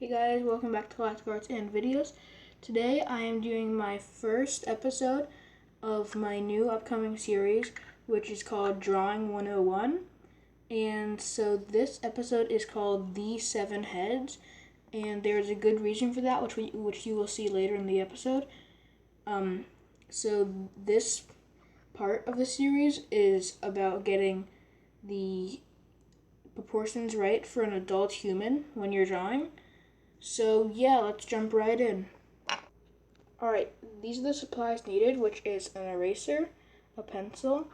Hey guys, welcome back to Classic Arts and Videos. Today I am doing my first episode of my new upcoming series, which is called Drawing 101. And so this episode is called The Seven Heads, and there's a good reason for that, which you will see later in the episode. So this part of the series is about getting the proportions right for an adult human when you're drawing. So yeah, let's jump right in. Alright, these are the supplies needed, which is an eraser, a pencil,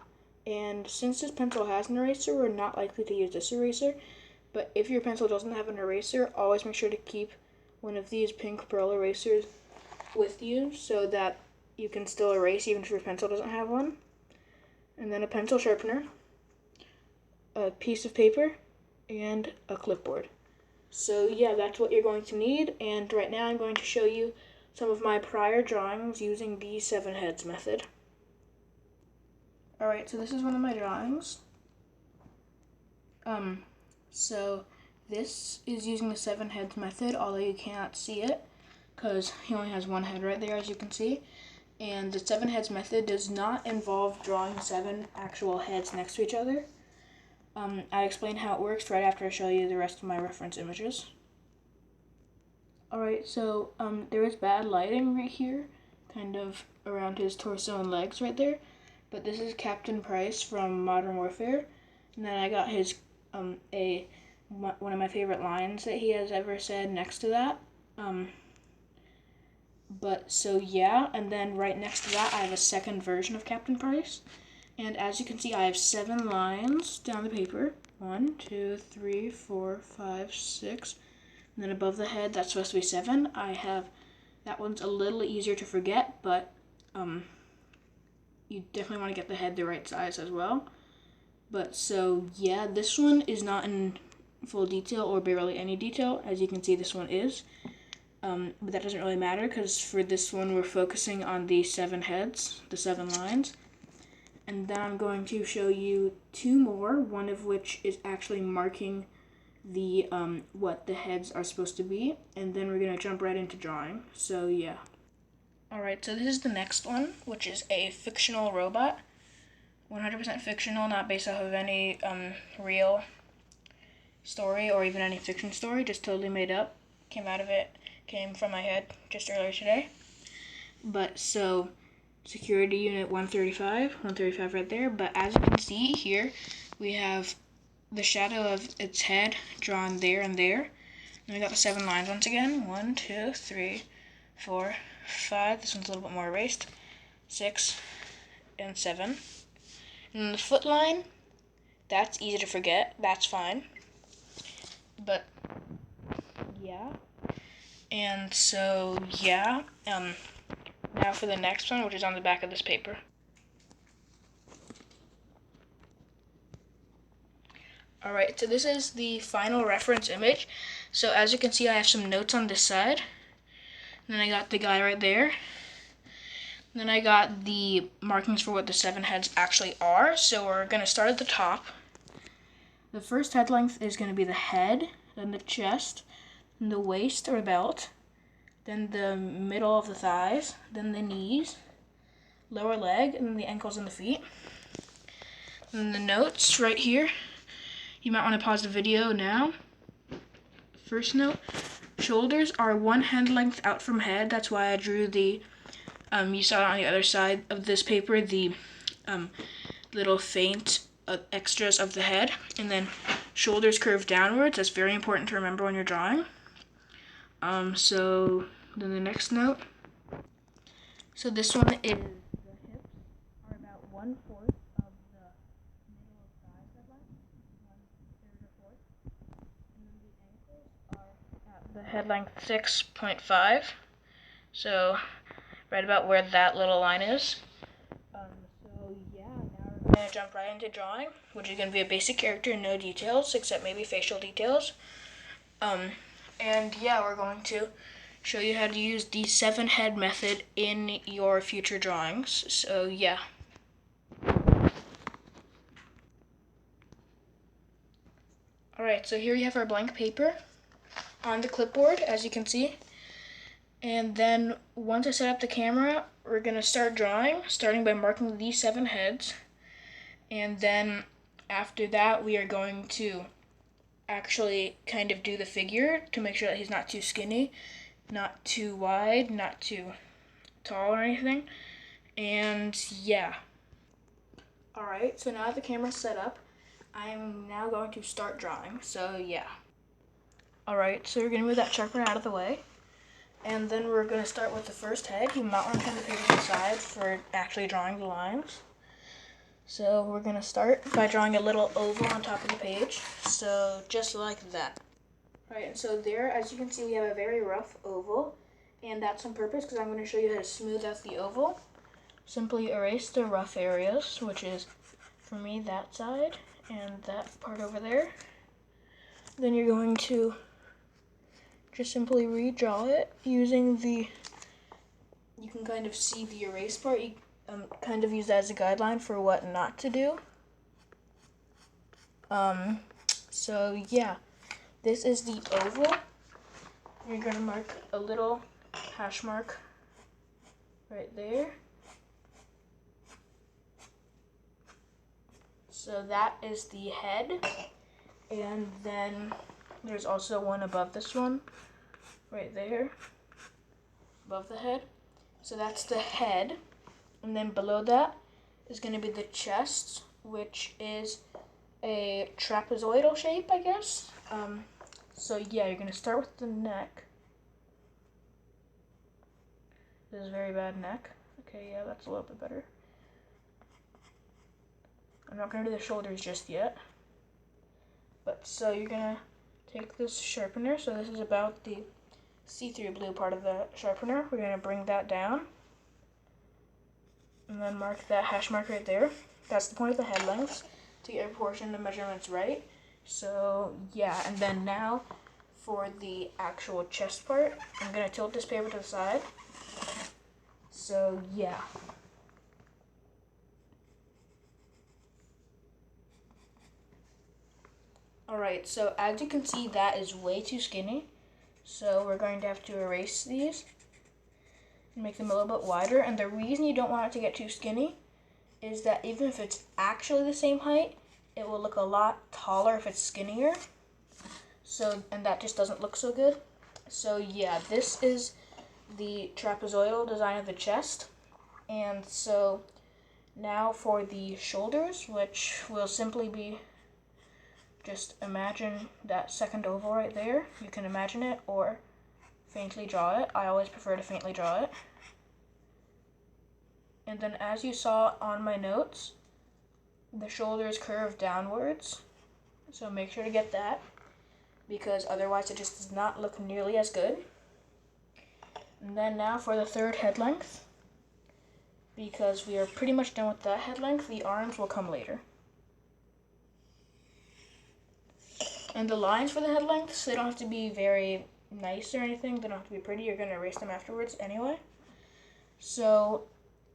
and since this pencil has an eraser, we're not likely to use this eraser, but if your pencil doesn't have an eraser, always make sure to keep one of these pink pearl erasers with you so that you can still erase even if your pencil doesn't have one. And then a pencil sharpener, a piece of paper, and a clipboard. So yeah, that's what you're going to need, and right now I'm going to show you some of my prior drawings using the seven heads method. Alright, so this is one of my drawings. So this is using the seven heads method, although you cannot see it because he only has one head right there, as you can see. And the seven heads method does not involve drawing seven actual heads next to each other. I explain how it works right after I show you the rest of my reference images. Alright, so there is bad lighting right here, kind of around his torso and legs right there. But this is Captain Price from Modern Warfare. And then I got his one of my favorite lines that he has ever said next to that. But so yeah, and then right next to that I have a second version of Captain Price. And as you can see, I have 7 lines down the paper. 1, 2, 3, 4, 5, 6. And then above the head, that's supposed to be 7. I have, that one's a little easier to forget, but you definitely want to get the head the right size as well. But so yeah, this one is not in full detail or barely any detail. As you can see, this one is. But that doesn't really matter because for this one, we're focusing on the 7 heads, the 7 lines. And then I'm going to show you 2 more, one of which is actually marking the what the heads are supposed to be, and then we're going to jump right into drawing. So yeah. Alright, so this is the next one, which is a fictional robot. 100% fictional, not based off of any real story or even any fiction story, just totally made up. Came from my head just earlier today. But so security unit 135 right there, but as you can see here, we have the shadow of its head drawn there and there. And we got the 7 lines once again. 1, 2, 3, 4, 5. This one's a little bit more erased. 6 and 7. And the foot line, that's easy to forget. That's fine. But yeah. And so yeah. Now for the next one, which is on the back of this paper. Alright, so this is the final reference image. So as you can see, I have some notes on this side. And then I got the guy right there. And then I got the markings for what the 7 heads actually are. So we're going to start at the top. The first head length is going to be the head, then the chest, then the waist or belt, then the middle of the thighs, then the knees, lower leg, and then the ankles and the feet. And the notes right here. You might want to pause the video now. First note, shoulders are 1 hand length out from head. That's why I drew the, you saw it on the other side of this paper, the little faint extras of the head. And then shoulders curve downwards. That's very important to remember when you're drawing. So then the next note. So this one is the hips are about 1/4 of the middle of thigh head length, 1/3 or 4th, and then the ankles are at the head length 6.5. So right about where that little line is. So yeah, now we're gonna jump right into drawing, which is gonna be a basic character, no details except maybe facial details. And yeah, we're going to show you how to use the 7 head method in your future drawings. So yeah. Alright, so here you have our blank paper. on the clipboard, as you can see. And then once I set up the camera, we're gonna start drawing, starting by marking these 7 heads. And then after that, we are going to actually kind of do the figure to make sure that he's not too skinny, not too wide, not too tall or anything. And yeah. Alright, so now that the camera's set up, I'm now going to start drawing, so yeah. Alright, so we're gonna move that sharpener out of the way. And then we're gonna start with the first head. You might want to turn the paper to the side for actually drawing the lines. So we're gonna start by drawing a little oval on top of the page. So just like that. Alright, and so there, as you can see, we have a very rough oval. And that's on purpose because I'm going to show you how to smooth out the oval. Simply erase the rough areas, which is, for me, that side and that part over there. Then you're going to just simply redraw it using the, you can kind of see the erase part. You kind of use that as a guideline for what not to do. So yeah, this is the oval. You're going to mark a little hash mark right there. So that is the head, and then there's also one above this one, right there, above the head. So that's the head, and then below that is going to be the chest, which is a trapezoidal shape, I guess. So yeah, you're going to start with the neck. This is a very bad neck. Okay, yeah, that's a little bit better. I'm not going to do the shoulders just yet. But so you're going to take this sharpener. So this is about the see-through blue part of the sharpener. We're going to bring that down. And then mark that hash mark right there. That's the point of the head lengths, to get your proportion and measurements right. So yeah, and then now for the actual chest part, I'm going to tilt this paper to the side. So yeah. Alright, so as you can see, that is way too skinny. So we're going to have to erase these and make them a little bit wider. And the reason you don't want it to get too skinny is that even if it's actually the same height, it will look a lot taller if it's skinnier. So, and that just doesn't look so good. So yeah, this is the trapezoidal design of the chest. And so now for the shoulders, which will simply be, just imagine that second oval right there. You can imagine it or faintly draw it. I always prefer to faintly draw it. And then as you saw on my notes, the shoulders curve downwards. So make sure to get that, because otherwise it just does not look nearly as good. And then now for the third head length, because we are pretty much done with that head length, the arms will come later. And the lines for the head lengths, they don't have to be very nice or anything. They don't have to be pretty. You're going to erase them afterwards anyway. So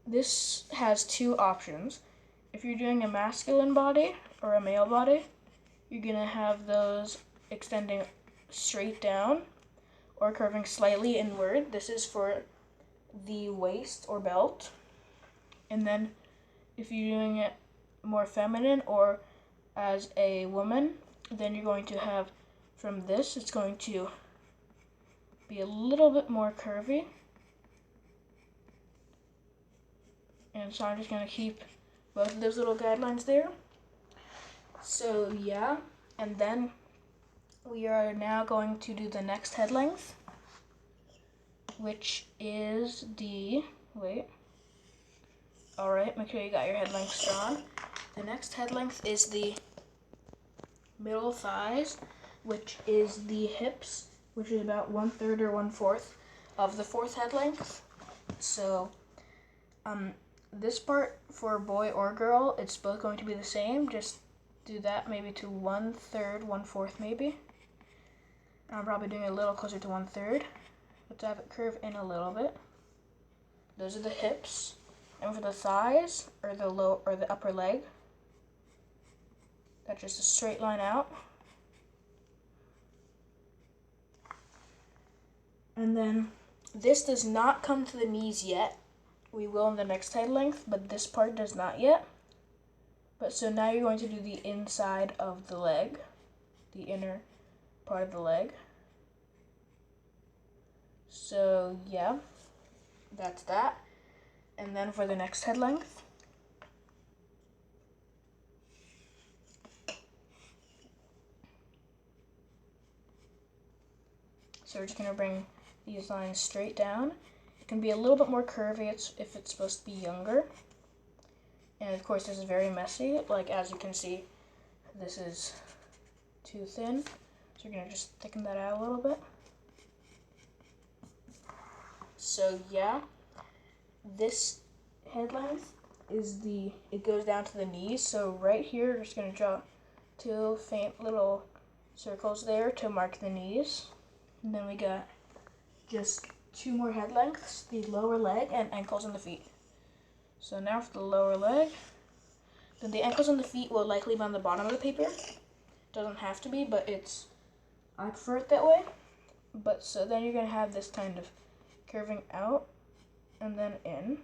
this has 2 options. If you're doing a masculine body or a male body, you're going to have those extending straight down or curving slightly inward. This is for the waist or belt. And then if you're doing it more feminine or as a woman, then you're going to have, from this, it's going to be a little bit more curvy. And so I'm just going to keep both of those little guidelines there. So yeah, and then we are now going to do the next head length, which is the, alright, make sure you got your head lengths drawn. The next head length is the middle thighs, which is the hips, which is about 1/3 or 1/4 of the 4th head length. So this part for boy or girl, it's both going to be the same. Just do that maybe to 1/3, 1/4 maybe. I'm probably doing it a little closer to 1/3, but to have it curve in a little bit. Those are the hips. And for the thighs, or the low or the upper leg, that's just a straight line out. And then this does not come to the knees yet. We will in the next head length, but this part does not yet. But so now you're going to do the inside of the leg, the inner part of the leg. So yeah, that's that. And then for the next head length, so we're just gonna bring these lines straight down. It can be a little bit more curvy if it's supposed to be younger. And of course this is very messy, like as you can see, this is too thin. So we're gonna just thicken that out a little bit. So yeah, this head length is it goes down to the knees. So right here, we're just gonna draw 2 faint little circles there to mark the knees. And then we got just 2 more head lengths, the lower leg and ankles and the feet. So now for the lower leg, then the ankles and the feet will likely be on the bottom of the paper. Doesn't have to be, but I prefer it that way. But so then you're gonna have this kind of curving out and then in,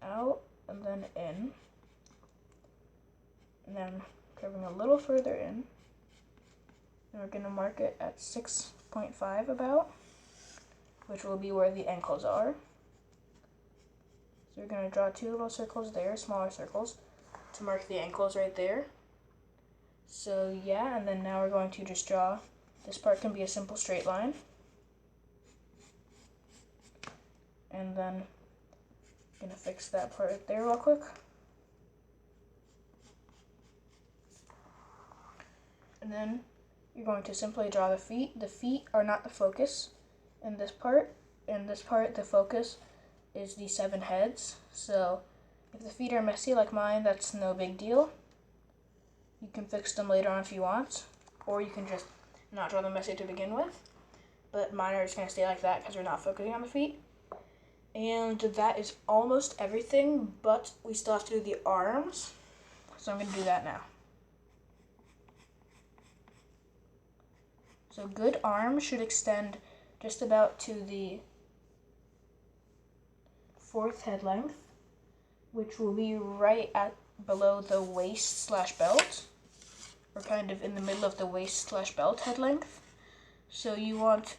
out and then in, and then curving a little further in. And we're gonna mark it at 6.5 about, which will be where the ankles are. So we're gonna draw 2 little circles there, smaller circles, to mark the ankles right there. So yeah, and then now we're going to just draw, this part can be a simple straight line. And then I'm gonna fix that part right there real quick. And then you're going to simply draw the feet. The feet are not the focus in this part. In this part, the focus is the 7 heads. So if the feet are messy like mine, that's no big deal. You can fix them later on if you want, or you can just not draw them messy to begin with. But mine are just gonna stay like that because we're not focusing on the feet. And that is almost everything, but we still have to do the arms. So I'm gonna do that now. So good arms should extend just about to the 4th head length, which will be right at below the waist/belt, or kind of in the middle of the waist/belt head length. So you want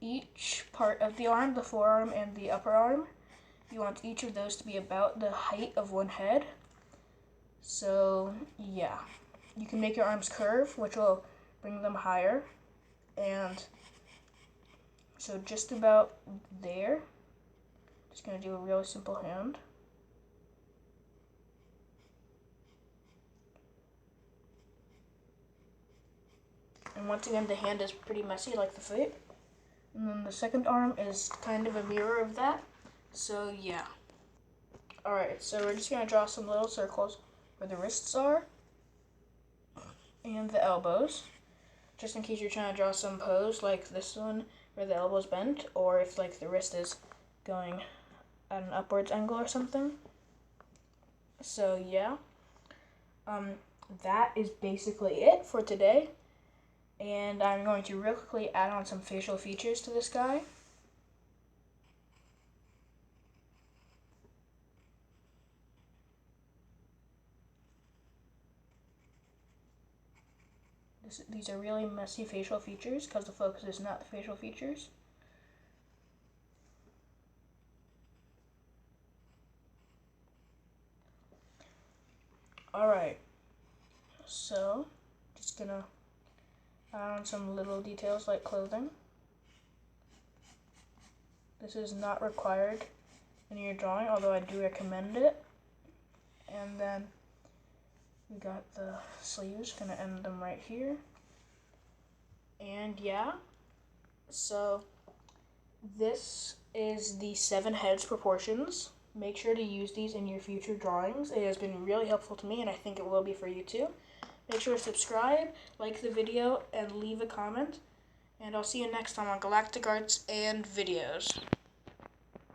each part of the arm, the forearm and the upper arm, you want each of those to be about the height of one head. So yeah, you can make your arms curve, which will bring them higher. And so just about there, just gonna do a really simple hand. And once again, the hand is pretty messy like the foot. And then the second arm is kind of a mirror of that. So yeah. Alright, so we're just gonna draw some little circles where the wrists are and the elbows. Just in case you're trying to draw some pose like this one where the elbow's bent, or if like the wrist is going at an upwards angle or something. So yeah, that is basically it for today. And I'm going to real quickly add on some facial features to this guy. These are really messy facial features because the focus is not the facial features. Alright, so just gonna add on some little details like clothing. This is not required in your drawing, although I do recommend it. And then we got the sleeves, gonna end them right here. And yeah, so this is the 7 heads proportions. Make sure to use these in your future drawings. It has been really helpful to me, and I think it will be for you too. Make sure to subscribe, like the video, and leave a comment. And I'll see you next time on Galactic Arts and Videos.